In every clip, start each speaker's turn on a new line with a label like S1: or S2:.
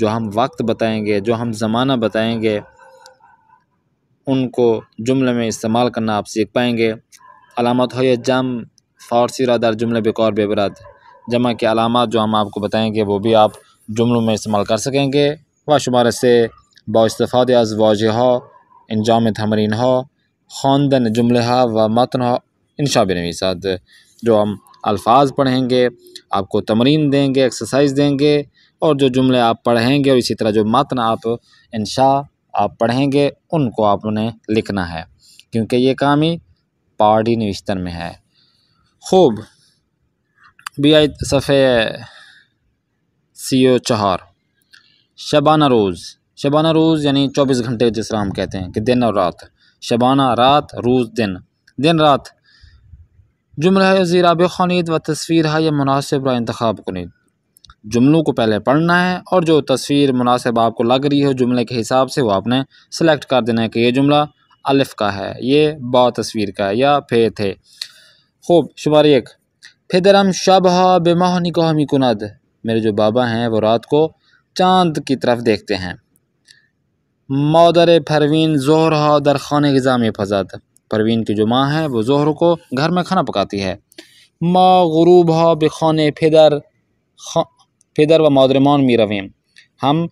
S1: जो हम वक्त बताएंगे, जो हम ज़माना बताएंगे, उनको जुमले में इस्तेमाल करना आप सीख पाएंगे. अलामत है जम फ़ारसी रा दर जुमले बेकार बेबरद. जमा के अलामत जो हम आपको बताएंगे वो भी आप जुमलों में इस्तेमाल कर सकेंगे. व शुमारे से बाइस्तिफ़ादे अज़ वाज़ेहा, इंजाम तमरीन हा, ख़वानदन जुमले हा व मतन हा इंशा बिनवीसाद. जो हम अल्फाज पढ़ेंगे, आपको तमरीन देंगे, एक्सरसाइज देंगे, और जो जुमले आप पढ़ेंगे और इसी तरह जो मतन आप इंशा आप पढ़ेंगे उनको आपने लिखना है, क्योंकि ये काम ही पार्टी नविश्तन में है. खूब बियात सफ़े 34 शबाना रोज़. शबाना रोज़ यानी 24 घंटे जिस तरह हम कहते हैं कि दिन और रात. शबाना रात, रोज़ दिन, दिन रात. जुमला है ज़ीरा बेख़ानीद व तस्वीर है या मुनासिब रा इंतखाब कनीद. जुमलों को पहले पढ़ना है और जो तस्वीर मुनासिब आपको लग रही हो जुमले के हिसाब से वो आपने सेलेक्ट कर देना है कि ये जुमला अलिफ का है, ये बा तस्वीर का है या फे थे. खूब शुमारी 1 फिदरम शबहा बेमाह निगाह मिकुनद. मेरे जो बाबा हैं वो रात को चांद की तरफ देखते हैं. मौदर परवीन ज़ोहरा दर खाने ग़िज़ा में फज़द. परवीन की जो माँ है वो ज़ोहर को घर में खाना पकाती है. मा गुरूबहा बेखाने फिदर, फिदर व मौदरमान मी रवीम. हम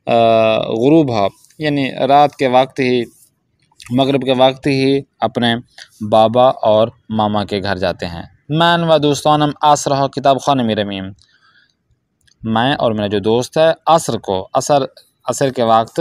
S1: गुरूब हा यानी रात के वक्त ही, मगरिब के वक्त ही अपने बाबा और मामा के घर जाते हैं. मैं व दोस्तानम असर हा किताब खाने में रवीम. मैं और मेरा जो दोस्त है असर को, असर के वक्त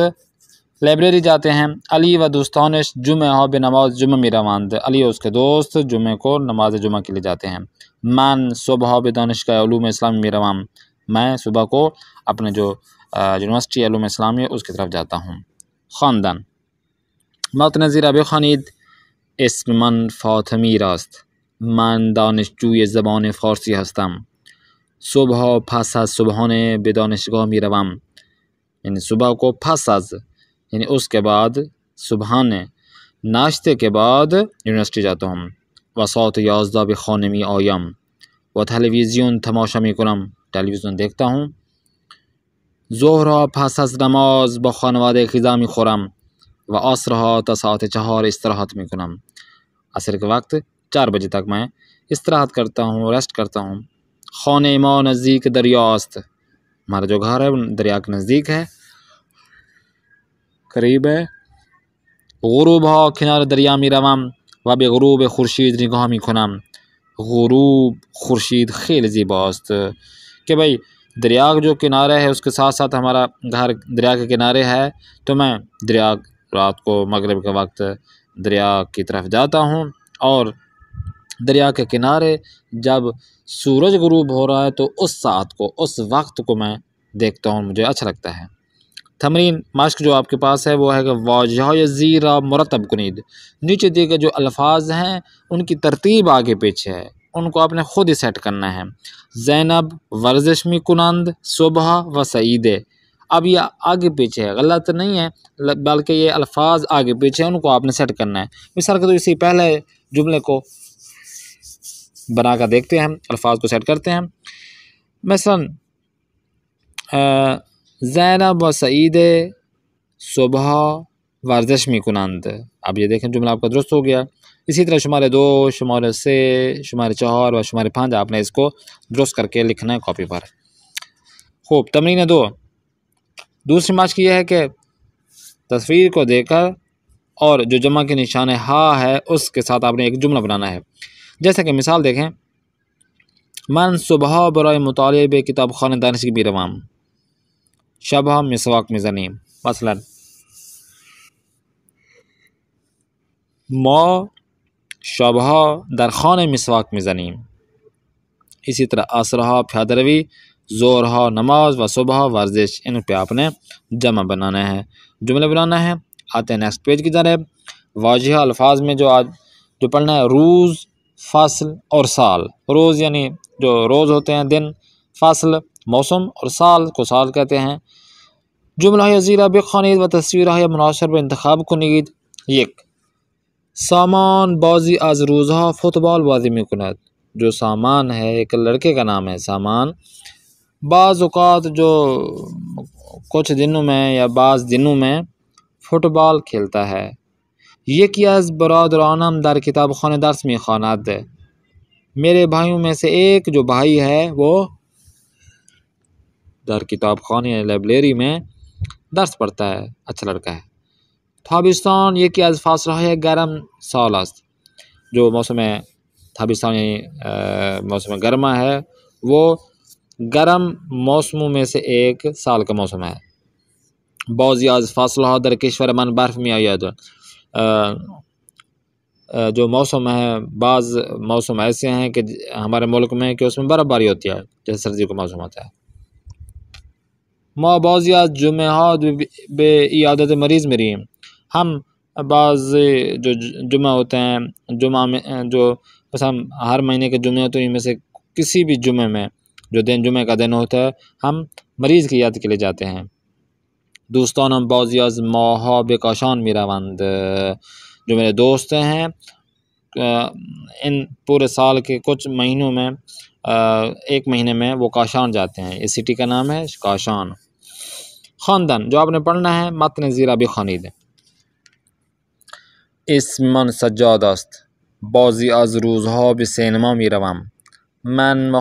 S1: लाइब्रेरी जाते हैं. अली व दोस्तान जुमे हा बे नमाज जुमे में रवानद. अली और उसके दोस्त जुमे को नमाज जुमा के लिए जाते हैं. मैं सुबह बे दानिशगाह उलूम इस्लामी में रवाम. मैं सुबह को अपने जो यूनिवर्सिटी उलूम इस्लामी है उसकी तरफ जाता हूँ. ख़ानदान मतन ज़ीरा बेख़ानीद इस्म मन फ़ातमी रास्त. मन दानिशजूय ज़बान फ़ारसी हस्तम. सुबह पस आज सुबहाने बे दानिशगाह में रवाम. यानी सुबह को पस आज यानी उसके बाद, सुबहाने नाश्ते के बाद यूनिवर्सिटी जाता हूँ. वसात 11 बे खाने में आयम. व टेलीविज़न तमाशा में कुनम. टेलीविज़न देखता हूँ. ज़ोहरा पस आज नमाज ब खानवादे ख़िज़ा में खुरम. व असरहा ता सात 4 इस्तराहत में कुनम. असर के वक्त 4 बजे तक मैं इस्तराहत करता हूँ, रेस्ट करता हूँ. खाने माँ नज़दीक दरियास्त. हमारा जो घर है वो दरिया के नज़दीक है, करीब है. गुरूब हा किनारे दरिया में रवाम. व बे गुरूब खुर्शीद निगाह में खुनम. गुरूब खुर्शीद खेल ज़ीबास्त. कि भाई दरिया का जो किनारा है उसके साथ साथ हमारा घर दरिया के किनारे है, तो मैं दरिया रात को मगरिब के वक्त दरिया की तरफ जाता हूँ. और दरिया के किनारे जब सूरज गुरूब हो रहा है तो उस साथ को, उस वक्त को मैं देखता हूँ, मुझे अच्छा लगता है. तमरीन माश्क जो आपके पास है वो है कि वाज़ह ज़ीरा मुरतब कुनीद. नीचे दिए गए जो अल्फाज हैं उनकी तरतीब आगे पीछे है, उनको आपने ख़ुद ही सेट करना है. ज़ैनब वर्जिश में कुनंद सुबह व सईदे. अब ये आगे पीछे है, गलत नहीं है, बल्कि ये अल्फाज आगे पीछे हैं, उनको आपने सेट करना है. मिसाल के तो इसी पहले जुमले को बनाकर देखते हैं, अल्फाज को सेट करते हैं. मसलन ज़ैनब व सईदे सुबह वर्जिश में कुनंद. अब ये देखें जुमला आपका दुरुस्त हो गया. इसी तरह शुमारे 2, शुमारे से, शुमारे 4 व शुमारे 5 आपने इसको दुरुस्त करके लिखना है कॉपी पर. खूब तमरीन 2. दूसरी माश्क ये है कि तस्वीर को देखकर और जो जमा के निशान हा है उसके साथ आपने एक जुमला बनाना है. जैसे कि मिसाल देखें, मन सुबह बराए मुतालिया बे किताब खाने दानिश की रवाम, शबह मिसवाक मिज़नीम। मसलन मा शबह दर खाने मिसवाक मिज़नीम। इसी तरह असरहा फ्यादरवी, ज़ोरहा नमाज व सुबह वर्जिश। इन पे आपने जमा बनाना है, जुमले बनाना है। आते हैं नेक्स्ट पेज की जानब। वाजिह अल्फाज में जो आज जो पढ़ना है, रोज़, फ़सल और साल। रोज़ यानी जो रोज़ होते हैं दिन, फ़सल मौसम और साल को साल कहते हैं। जुमला यज़ीरा बेखानीद व तस्वीर है मुनासर व इंतखाब कुनीद। एक सामान बाजी आज रोज़ा फुटबॉल बाजी में कुनत। जो सामान है एक लड़के का नाम है सामान। बाज़ औक़ात जो कुछ दिनों में या बाज़ दिनों में फुटबॉल खेलता है। ये किया बरादरानम दर किताब खाने दर्स में खानात है। मेरे भाइयों में से एक जो भाई है वो दर किताब खाने लाइब्रेरी में दर्स पढ़ता है, अच्छा लड़का है। थाबिस्तान ये कि आज फासला है गर्म साल अस्त। जो मौसम थाबिस्तान यानी मौसम गर्मा है, वो गर्म मौसमों में से एक साल का मौसम है। बाज़ आज फासला दर किश्वर मन बर्फ़ में आया। जो मौसम है, बाज़ मौसम ऐसे हैं कि हमारे मुल्क में कि उसमें बर्फ़बारी होती है, जैसे सर्दी का मौसम होता है। माँ बाज़ियात जुमेहात बे इयादत मरीज़ मेरी। हम बाज़ जो जुमा होते हैं, जुमा में जो बस हम हर महीने के जुमे होते हैं, इनमें से किसी भी जुमे में जो दिन जुमे का दिन होता है, हम मरीज़ की याद के लिए जाते हैं। दोस्तान हम बाज़ियात माह बेकाशान मीरावंद। जो मेरे दोस्त हैं इन पूरे साल के कुछ महीनों में एक महीने में वो काशान जाते हैं। इस सिटी का नाम है काशान। ख़ानदान जो आपने पढ़ना है, मतन ज़ीरा भी खानीद। इसमन सज्जादस्त बाज़ी आज रोज़हा बे सिनेमा मीरवम। मन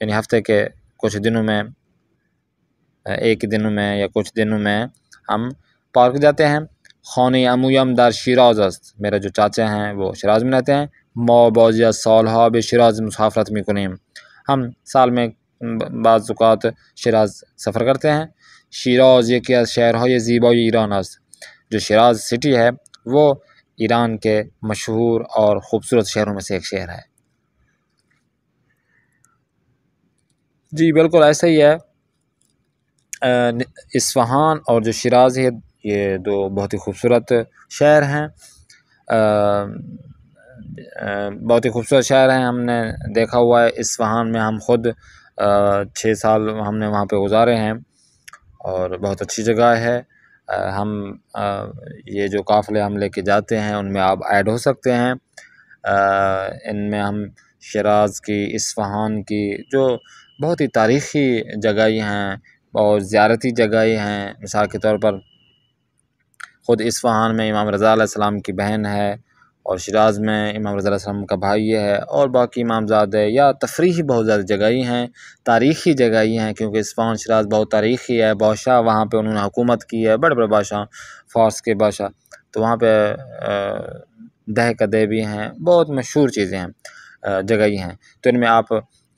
S1: यानी हफ्ते के कुछ दिनों में, एक दिनों में या कुछ दिनों में हम पार्क जाते हैं। खाने अमूयम दर शिराज अस्त। मेरे जो चाचा हैं वो शिराज में रहते हैं। माँ बाजिया सालहा बे शिराज मुसाफरत में कुनीम। हम साल में बाज़ औक़ात शिराज सफ़र करते हैं। शिराज ये क्या शहर है, ये ज़ीबाई ईरान अस्त। जो शिराज सिटी है वो ईरान के मशहूर और ख़ूबसूरत शहरों में से एक शहर है। जी बिल्कुल ऐसा ही है। इस्फ़हान और जो शिराज़ है, ये दो बहुत ही खूबसूरत शहर हैं। बहुत ही खूबसूरत शहर हैं, हमने देखा हुआ है। इस्फ़हान में हम ख़ुद 6 साल हमने वहाँ पे गुजारे हैं और बहुत अच्छी जगह है। हम ये जो काफ़िले हम लेके जाते हैं उनमें आप ऐड हो सकते हैं। इनमें हम शिराज़ की, इस्फ़हान की जो बहुत ही तारीख़ी जगहें हैं और ज़ियारती जगहें हैं। मिसाल के तौर पर ख़ुद इस्फ़हान में इमाम रज़ा अलैहिस्सलाम की बहन है और शिराज़ में इमाम रज़ा अलैहिस्सलाम का भाई है और बाकी इमामज़ादे या तफरीही बहुत ज़्यादा जगहें हैं, तारीख़ी जगहें हैं। क्योंकि इस्फ़हान शिराज़ बहुत तारीख़ी है। बादशाह वहाँ पे उन्होंने हुकूमत की है, बड़े-बड़े बादशाह, फ़ारस के बादशाह। तो वहाँ पे दह कदे भी हैं, बहुत मशहूर चीज़ें हैं, जगहें हैं। तो इनमें आप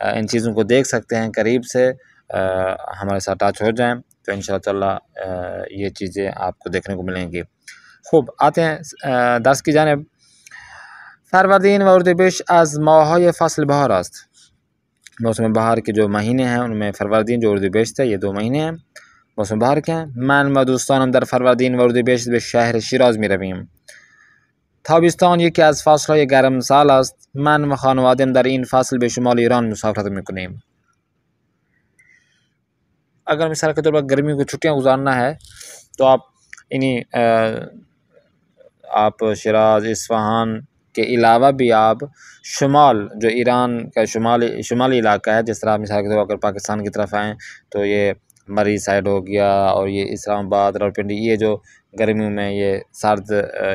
S1: इन चीज़ों को देख सकते हैं करीब से। हमारे साथ टच हो जाएँ तो इंशाअल्लाह ये चीज़ें आपको देखने को मिलेंगी। खूब आते हैं दर्स की जानिब। फरवरदीन व उर्दूबिश आज माह फ़सल बहार अस्त। मौसम बहार के जो महीने हैं उनमें फरवरदीन जो उर्दूबिश थे, ये 2 महीने हैं मौसम बहार के हैं। मन व दोस्तान दर फरवरदीन व उर्दूबिश बे शहर शिराज में रवीम। थाबिस्तान ये कि आज फासला ये गर्म साल अस्त। मन व खानवादेम दर इन फासल बे शुमाल ईरान मुसाफरत में कुनीम। अगर मिसाल के तौर पर गर्मियों की छुट्टियाँ गुजारना है तो आप इन्हीं आप शिराज, इस्फ़हान के अलावा भी आप शुमाल जो ईरान का शुमाली इलाका है, जिस तरह मिसाल के तौर पर अगर पाकिस्तान की तरफ आएँ तो ये मरी साइड हो गया और ये इस्लामाबाद, रावलपिंडी, ये जो गर्मियों में ये सर्द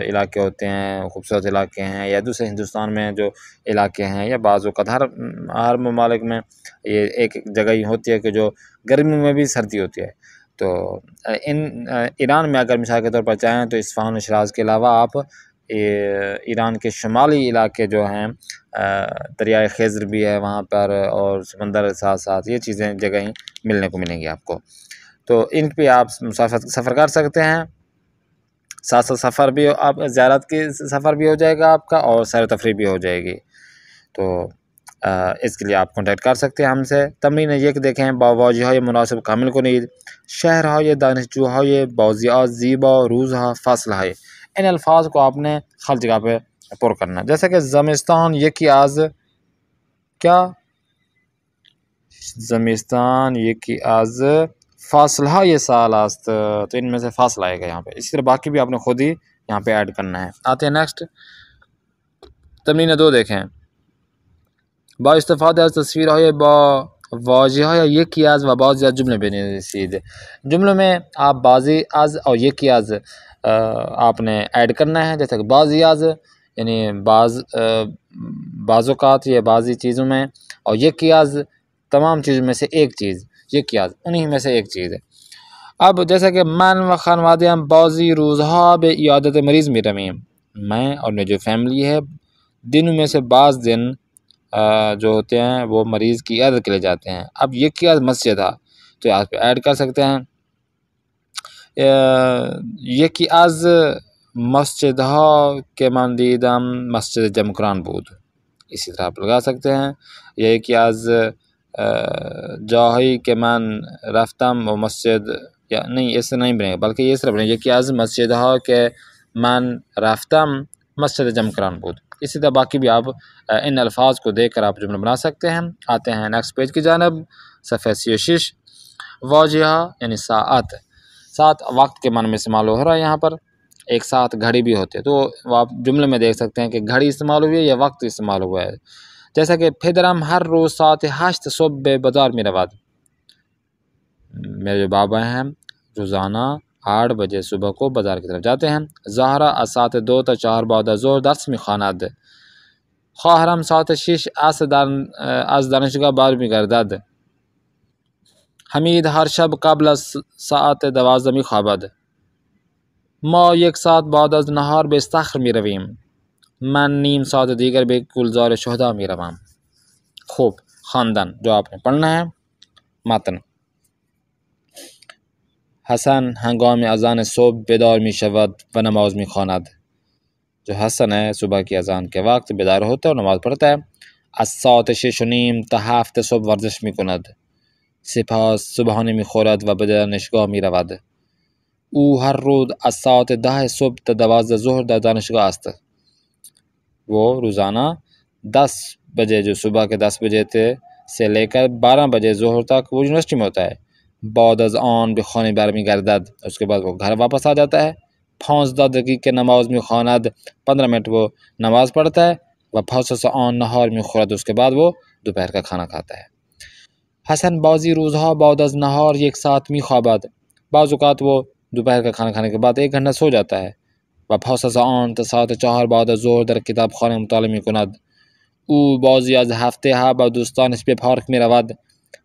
S1: इलाके होते हैं, खूबसूरत इलाके हैं। या दूसरे हिंदुस्तान में जो इलाके हैं या बाज़ औक़ात हर ममालिक में ये एक जगह ही होती है कि जो गर्मियों में भी सर्दी होती है। तो ईरान में अगर मिसाल के तौर पर चाहें तो इस्फ़ाहान और शिराज़ के अलावा आप ईरान के शुमाली इलाके जो हैं, दरियाए ख़िज़्र भी है वहाँ पर, और समंदर के साथ साथ ये चीज़ें जगहें मिलने को मिलेंगी आपको। तो इन पे आप सफ़र कर सकते हैं, साथ साथ सफ़र भी आप ज़ियारत की सफ़र भी हो जाएगा आपका और सैर तफरीह भी हो जाएगी। तो इसके लिए आप कॉन्टैक्ट कर सकते हैं हमसे। तमरीन ये कि देखें, बावाजह मुनासिब कामिल कुनीद, शहर है दानिशजू है बाजिया ज़ीबा रूज़ है फासला है। इन अल्फाज को आपने हर जगह पे पुर करना। जैसे कि ज़मिस्तान यकी आज, क्या ज़मिस्तान यकी आज फासला ये साल आस्त, तो इनमें से फासला आएगा यहाँ पे। इसी तरह बाकी भी आपने खुद ही यहाँ पे ऐड करना है। आते हैं नेक्स्ट तमरीन 2 देखें, बाइस्तफ़ादा तस्वीर है बा वाजिह ये की आज व बाज़ जुमले बेनसीद। जुमलों में आप बाज़ी आज और ये की आज आपने ऐड करना है। जैसे कि बाज़ी आज यानी बाज़ोकात या बाज़ी चीज़ों में, और ये की आज तमाम चीज़ों में से एक चीज़, ये की आज उन्हीं में से एक चीज़ है। अब जैसे कि मन व खानवादे बाज़ी रोज़हा बे इयादत मरीज़ में रमीम, मैं और मेरी जो फैमिली है दिनों में से बाज़ दिन जो होते हैं वो मरीज़ की इयादत के लिए जाते हैं। अब ये क्या मस्जिद है तो यहाँ पे ऐड कर सकते हैं, ये कि आज मस्जिद के मंदीदम मस्जिद जमकरान बूद, इसी तरह आप लगा सकते हैं। ये कि आज जाही के मन रफ्तम व मस्जिद, या नहीं ऐसे नहीं बनेगा बल्कि ये सिर्फ बनेगा कि आज मस्जिद के मन रफ्तम मस्जिद जमकरान बूद। इसी तरह बाकी भी आप इन अल्फाज को देख कर आप जुमला बना सकते हैं। आते हैं नेक्स्ट पेज की जानब, सफ़े 66 वाजिहा यानी सात, सात वक्त के मन में इस्तेमाल हो रहा है यहाँ पर। एक साथ घड़ी भी होते हैं, तो आप जुमले में देख सकते हैं कि घड़ी इस्तेमाल हुई है या वक्त इस्तेमाल हुआ है। जैसा कि फिदरम हर रोज़ सात हाश्त सुबह बाज़ार में रवाद, मेरे जो बाबा हैं रोज़ाना 8 बजे सुबह को बाज़ार की तरफ जाते हैं। ज़हरा असात 2 ta 4 बाद ज़ोर दर्स में खानाद, ख्वाहरम सात 6 आज दानिशगाह 12 में गर्दाद, हमीद हर शब कबल सात 12 में ख्वाबद, मा एक सात बाद अज नहार बेस्तखर में रवीम, मन नीम सात दीगर बे गुलजार शहदा में रवाम। खूब ख़ानदान जो आपने पढ़ना है मतन। हसन हंगाम अजान सुबह बेदार में शवद व नमाज में खानद, जो हसन है सुबह की अजान के वक्त बेदार होता है और नमाज पढ़ता है। अस्सात शिशुनीम तहाफ्त सुबह वर्जिश में कुनद, सिपास सुबहानी में खोरद व बदर निशगाह में रवद, ऊ हर रोज़ अस्सात 10 सुबह 12 ज़ोहर द दानिशगाह अस्त, वो रोज़ाना 10 बजे जो सुबह के 10 बजे से लेकर 12 बजे ज़ोहर तक वो यूनिवर्सिटी में होता है। बाद अज आन बेखाने बार में गर्दद, उसके बाद वो घर वापस आ जाता है। 15 दकीक़े नमाज में खानद, 15 मिनट वो नमाज़ पढ़ता है। व फस आन नहार में खुरद, उसके बाद वो दोपहर का खाना खाता है। हसन बाजी रोज़हा बाद अज नहार एक साथ में ख्वाबद, बाज़ औक़ात वो दोपहर का खाना खाने के बाद 1 घंटा सो जाता है। व फस आन सात 4 बाद ज़ोहर दर किताब खाने मुताले में कुनद, ऊ बाजी अज हफ्ते हा ब दोस्तान इस पे फारक में रवद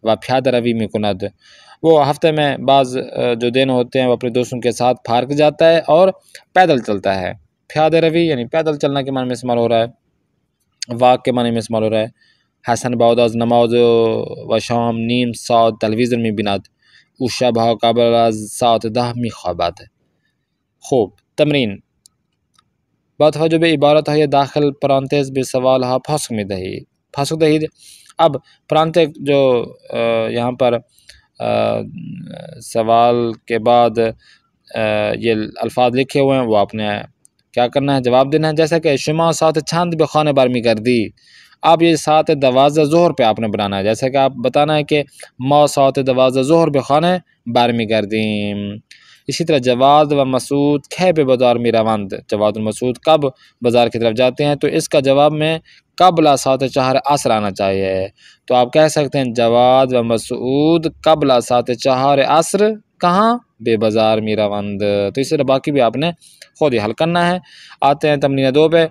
S1: व फ्याद रवी में कुनद, वो हफ्ते में बाज़ जो दिन होते हैं वो अपने दोस्तों के साथ पार्क जाता है और पैदल चलता है। फ्याद रवी यानी पैदल चलना के माने में इस्तेमाल हो रहा है, वाक के माने में इस्तेमाल हो रहा है। हसन बाउदाज नमाज व शाम नीम सात तलवीज़न में बिनाद, उशा भा काबल सात 10 में ख्वाबात। खूब तमरीन बात वजब इबारत है दाखिल प्रांतेज बे सवाल हा फासक में दही, फासक दही। अब प्रांत जो यहाँ पर सवाल के बाद ये अल्फाज लिखे हुए हैं वो आपने क्या करना है, जवाब देना है। जैसा कि शुमा सात छंद बेखाने बार में कर दी, अब ये सात 12 ज़ोहर पे आपने बनाना है। जैसे कि आप बताना है कि मा सात 12 ज़ोहर बेखाने बार में कर दी। इसी तरह जवाद व मसूद खे बे बाज़ार में रवंद, जवाद व मसूद कब बाज़ार की तरफ जाते हैं, तो इसका जवाब में कबला सात 4 असर आना चाहिए। तो आप कह सकते हैं जवाद व मसूद कबला सात 4 असर कहाँ, बे बाज़ार में रवंद। तो इस तरह बाकी भी आपने खुद ही हल करना है। आते हैं तमरीन 2 पे,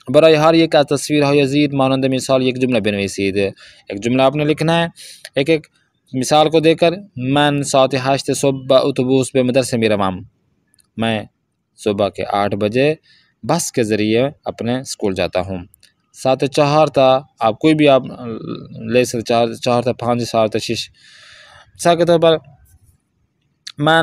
S1: बरा हर ये का तस्वीर है यजीद मानंद मिसाल एक जुमला बनवीसीद, एक जुमला आपने लिखना है। एक एक मिसाल को देकर, मैं सात हाश्त सुबह अतोबूस पे मदरसे में रवाम, मैं सुबह के 8 बजे बस के ज़रिए अपने स्कूल जाता हूँ। 7-4 था, आप कोई भी आप ले सकते, 4 था 5 4 था 6। मिसाल के तौर पर मैं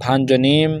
S1: 5:30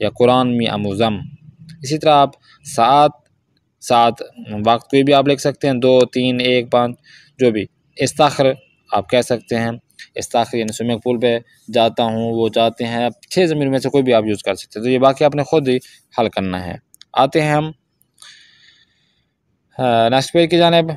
S1: या कुरान मी आमूज़म। इसी तरह आप सात वक्त कोई भी आप लिख सकते हैं, 2 3 1 5 जो भी। इस्ताखर आप कह सकते हैं, इस्ताखर यानी स्विमिंग पूल पे जाता हूँ, वो जाते हैं, 6 ज़मीर में से कोई भी आप यूज़ कर सकते हैं। तो ये बाकी आपने खुद ही हल करना है। आते हैं हम नेक्स्ट पेज की जानिब।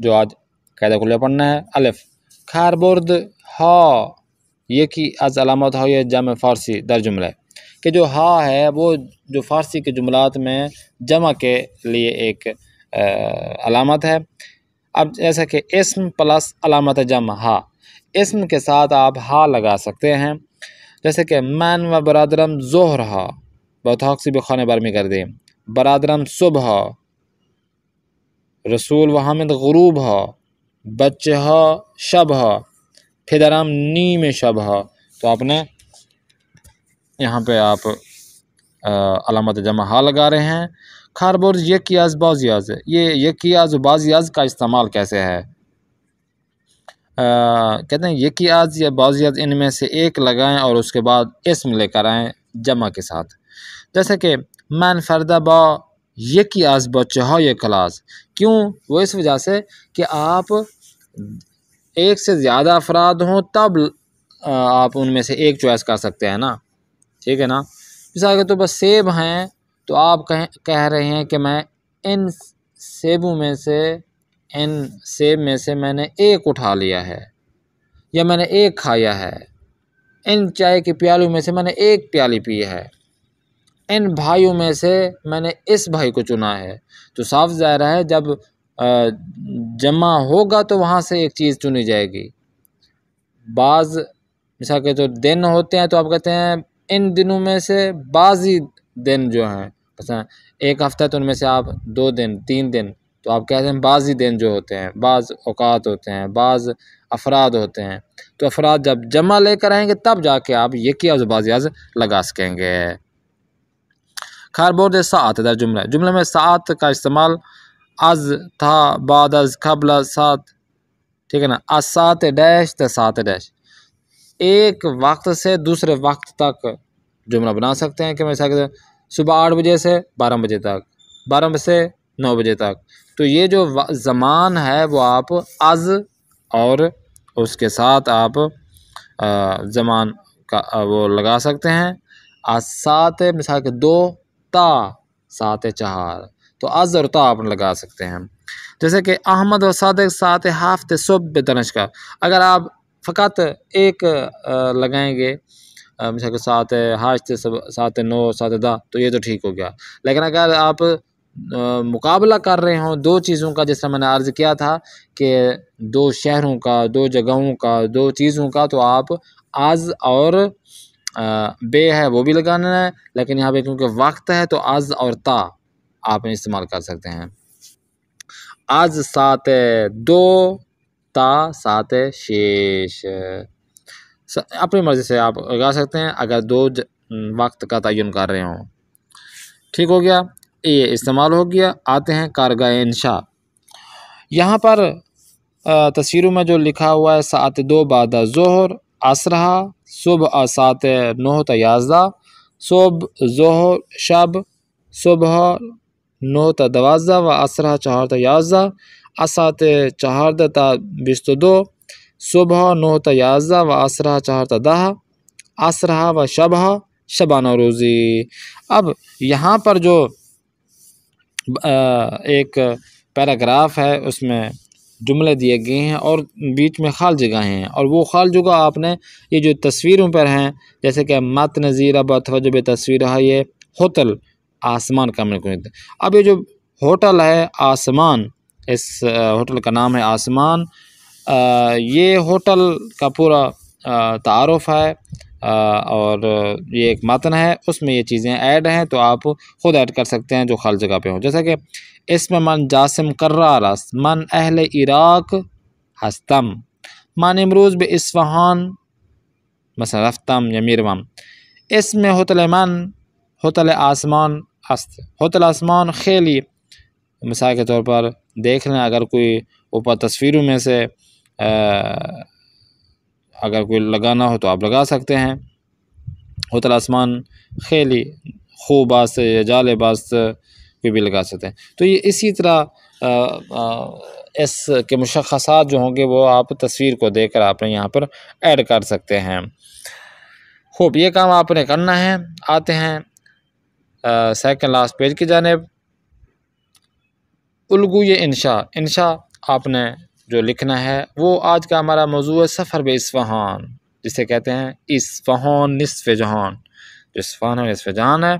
S1: जो आज कायदा कुल्ला पढ़ना है। अलिफ खारबर्द हा यकी अज अलामत है जम फ़ारसी दर जुमला, कि जो हा है वो जो फ़ारसी के जुमलात में जमा के लिए एक अलामत है। अब जैसा कि इस्म प्लस अलामत जम हा, इस्म के साथ आप हा लगा सकते हैं। जैसे कि मैन व बरादरम ज़ोहर हा, बहुत हक से भी खाने बार में कर दें, बरादरम सुबह, रसूल व हामिद गुरूब हा, बच्चे हा शब हा, फिदराम नीम शब हा। तो आपने यहाँ पे आप अलामत जमा हा लगा रहे हैं। खारबोर यकियाज बाजियाज, ये यकियाज बाजियाज का इस्तेमाल कैसे है? कहते हैं यकियाज या बाजियाज इनमें से एक लगाएं और उसके बाद इस्म लेकर आएँ जमा के साथ। जैसे कि मैन फरदा बा यकी आज बच्चे हो ये क्लास, क्यों? वो इस वजह से कि आप एक से ज़्यादा अफराद हों तब आप उनमें से एक चॉइस कर सकते हैं ना, ठीक है ना। मिसाल के तो बस सेब हैं, तो आप कह रहे हैं कि मैं इन सेबों में से, इन सेब में से मैंने एक उठा लिया है या मैंने एक खाया है। इन चाय के प्यालों में से मैंने एक प्याली पी है। इन भाइयों में से मैंने इस भाई को चुना है। तो साफ ज़ाहिर है जब जमा होगा तो वहाँ से एक चीज़ चुनी जाएगी। बाज़ मिसाल के जो दिन होते हैं तो आप कहते हैं इन दिनों में से बाज़ी दिन जो हैं, जैसा एक हफ़्ता तो उनमें से आप 2 दिन 3 दिन, तो आप कहते हैं बाज़ी दिन जो होते हैं, बाज़ औकात होते हैं, बाज़ अफराद होते हैं। तो अफराद जब जमा लेकर आएंगे तब जाके आप यकियाज बाज़ियाज लगा सकेंगे। खारबोर्ड सात दर जुमले में सात का इस्तेमाल अज था, बाद अज, कबल सात, ठीक है ना। असात डैश त सात डैश, एक वक्त से दूसरे वक्त तक जुमला बना सकते हैं कि मैं सकते सुबह 8 बजे से 12 बजे तक, 12 बजे से 9 बजे तक। तो ये जो ज़मान है वो आप अज और उसके साथ आप ज़मान का वो लगा सकते हैं। असात मिसाल के 2 ता 7-4, तो अज़ और ता आप लगा सकते हैं। जैसे कि अहमद व सादिक 7 हफ्ते सुबह तनश का, अगर आप फ़कत एक लगाएंगे मिसाल के 7 8 7 9 7 10, तो ये तो ठीक हो गया। लेकिन अगर आप मुकाबला कर रहे हों 2 चीज़ों का, जैसा मैंने अर्ज़ किया था कि 2 शहरों का, 2 जगहों का, 2 चीज़ों का, तो आप अज़ और बे है वो भी लगाना है। लेकिन यहाँ पे क्योंकि वक्त है तो अज़ और ता आप इस्तेमाल कर सकते हैं। अज़ 7 2 ता 7 6, अपनी मर्ज़ी से आप लगा सकते हैं अगर 2 वक्त का तयन कर रहे हों। ठीक हो गया, ये इस्तेमाल हो गया। आते हैं कारगाह इंशा। यहाँ पर तस्वीरों में जो लिखा हुआ है 7 2 बाद ज़ोहर असरहा सुबह 7 9 ता 11, सुबह ज़ोहर शब सुबह 9 ता 12 व असरहा 4 ता 11, असात 4 ता 22, सुबह 9 ता 11 व असरहा 4 ता 10, असरहा व शबह शबाना रोज़ी। अब यहाँ पर जो एक पैराग्राफ है उसमें जुमले दिए गए हैं और बीच में खाल जगह हैं, और वो खाल जगह आपने ये जो तस्वीरों पर हैं, जैसे कि मत नज़ीर अब तवज्जो तस्वीर है, ये होटल आसमान का मैं। अब ये जो होटल है आसमान, इस होटल का नाम है आसमान। ये होटल का पूरा तारुफ है और ये एक मतन है, उसमें ये चीज़ें ऐड हैं, तो आप ख़ुद ऐड कर सकते हैं जो खाली जगह पे हो। जैसा कि इसमें मन जासिम कर्रारस मन अहले इराक हस्तम मन इमरूज़ बे इस्फ़हान मसलन रफ्तम या मिरवम। इसमें होतल मन होतल आसमान हस्त होतल आसमान खेली, मिसाल के तौर पर देख लें, अगर कोई ऊपर तस्वीरों में से अगर कोई लगाना हो तो आप लगा सकते हैं। होतल आसमान खेली खूबास या जाले बास कोई भी लगा सकते हैं। तो ये इसी तरह इसके मुशख़्ख़सात जो होंगे वो आप तस्वीर को देखकर आपने यहाँ पर ऐड कर सकते हैं। खूब, ये काम आपने करना है। आते हैं सेकंड लास्ट पेज की जानिब। उल्गू ये इंशा आपने जो लिखना है वो आज का हमारा मौजू है सफ़र बे इस्फ़हान, जिसे कहते हैं इस्फ़हान निस्फ़ जहान। इस्फ़हान है निस्फ़ जहान है।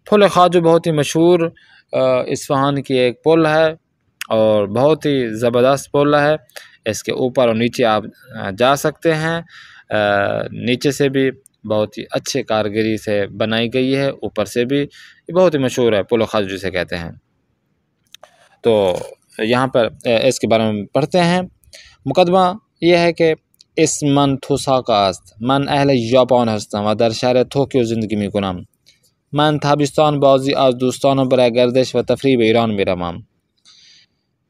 S1: पुल ख़ाजू बहुत ही मशहूर इस्फ़हान की एक पुल है और बहुत ही ज़बरदस्त पुल है। इसके ऊपर और नीचे आप जा सकते हैं। नीचे से भी बहुत ही अच्छे कारीगरी से बनाई गई है, ऊपर से भी बहुत ही मशहूर है पुल ख़ाजू जिसे कहते हैं। तो यहाँ पर इसके बारे में पढ़ते हैं। मुकदमा यह है कि इस मन थुसा का अस्त मन अहल जापान हस्तम व दर शहर टोक्यो ज़िंदगी में गुनाम मन थाबिस्तान बाजी आज दोस्तानों बर गर्दिश व तफरीब ईरान में रमाम।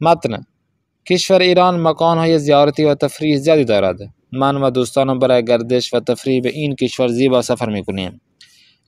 S1: मतन किश्वर ईरान मकान है ज़ियारती व तफरी ज़्यादा दौरद मन व दोस्तानों बर गर्दिश व तफरीब इन किश्वर ज़ीबा सफ़र में कुनेम।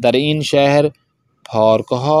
S1: दर इन शहर फारकहा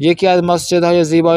S1: ये कि आज मस्जिद है ज़ीबा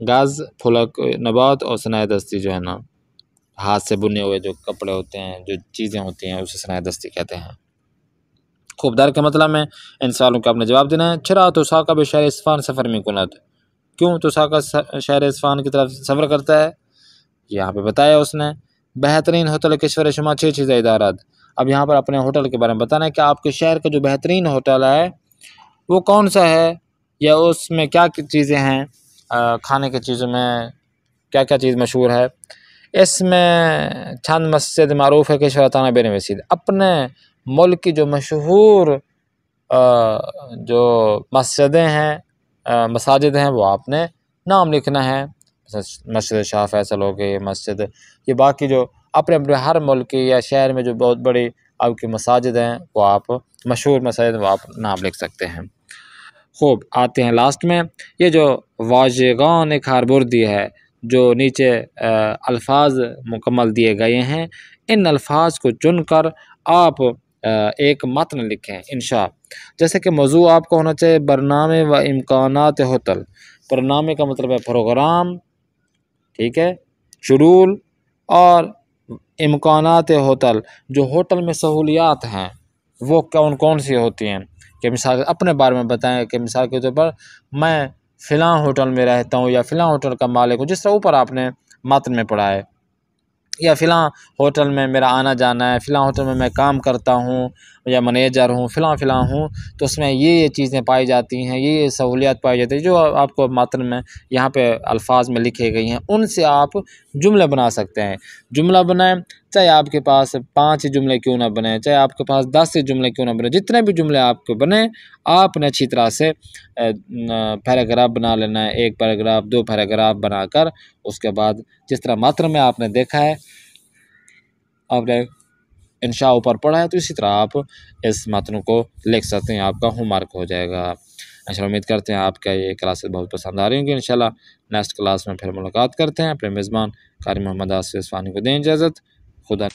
S1: गाज, फुलक, नबात और सनाया दस्ती जो है ना, हाथ से बुने हुए जो कपड़े होते हैं, जो चीज़ें होती हैं, उसे सनाया दस्ती कहते हैं। खूबदार के मतलब में इन सवालों का आपने जवाब देना है। चरा तो साका बे शहर इस्फ़हान सफ़र में कुनत, क्यों तो साका शहर इस्फ़हान की तरफ सफ़र करता है, यहाँ पे बताया उसने। बेहतरीन होटल किश्वर शुमा 6 चीज़ें इदारत। अब यहाँ पर अपने होटल के बारे में बताना है कि आपके शहर का जो बेहतरीन होटल है वो कौन सा है, या उसमें क्या चीज़ें हैं, खाने की चीज़ों में क्या क्या चीज़ मशहूर है। इसमें चंद मस्जिद मारूफ़ है कि शरताना बेन वसीद, अपने मुल्क की जो मशहूर जो मस्जिदें हैं, मसाजिद हैं, वो आपने नाम लिखना है। मस्जिद शाह फैसल हो गई, मस्जिद, ये बाकी जो अपने अपने हर मुल्क की या शहर में जो बहुत बड़ी आपकी मसाजिद हैं वो आप मशहूर मसाजिद वो आप नाम लिख सकते हैं। खूब, आते हैं लास्ट में। ये जो वाजेगान खारबुर्दी है, जो नीचे अल्फाज मुकम्मल दिए गए हैं, इन अल्फाज को चुनकर आप एक मतन लिखें इंशा। जैसे कि मौजू आपका होना चाहिए बरनामे व इम्कानात होटल। बरनामे का मतलब है प्रोग्राम, ठीक है, शेड्यूल, और इम्कानात होटल, जो होटल में सहूलियात हैं वो कौन कौन सी होती हैं। कि मिसाल अपने बारे में बताएं कि मिसाल के तौर पर मैं फ़िलाँ होटल में रहता हूँ, या फ़िलाँ होटल का मालिक हूँ, जिस तरह ऊपर आपने मतन में पढ़ा है, या फ़िलाँ होटल में मेरा आना जाना है, फ़िलाँ होटल में मैं काम करता हूँ या मैनेजर हूँ, फ़िलाँ हूँ, तो उसमें ये चीज़ें पाई जाती हैं, ये सहूलियत पाई जाती है जो आपको मतन में यहाँ पे अल्फाज में लिखी गई हैं, उनसे आप जुमले बना सकते हैं। जुमला बनाएं, चाहे आपके पास 5 जुमले क्यों ना बने, चाहे आपके पास 10 जुमले क्यों ना बने, जितने भी जुमले आपके बने आपने अच्छी तरह से पैराग्राफ बना लेना है। 1 पैराग्राफ, 2 पैराग्राफ बनाकर उसके बाद जिस तरह मतन में आपने देखा है, आपने इंशा ऊपर पढ़ा है, तो इसी तरह आप इस मतन को लिख सकते हैं, आपका होमवर्क हो जाएगा। इंशाल्लाह उम्मीद करते हैं आपका ये क्लासेस बहुत पसंद आ रही होंगी। इंशाल्लाह नेक्स्ट क्लास में फिर मुलाकात करते हैं। अपने मेज़बान कारी मोहम्मद आसिफ इस्फ़हानी को दें इजाज़त। खुदा।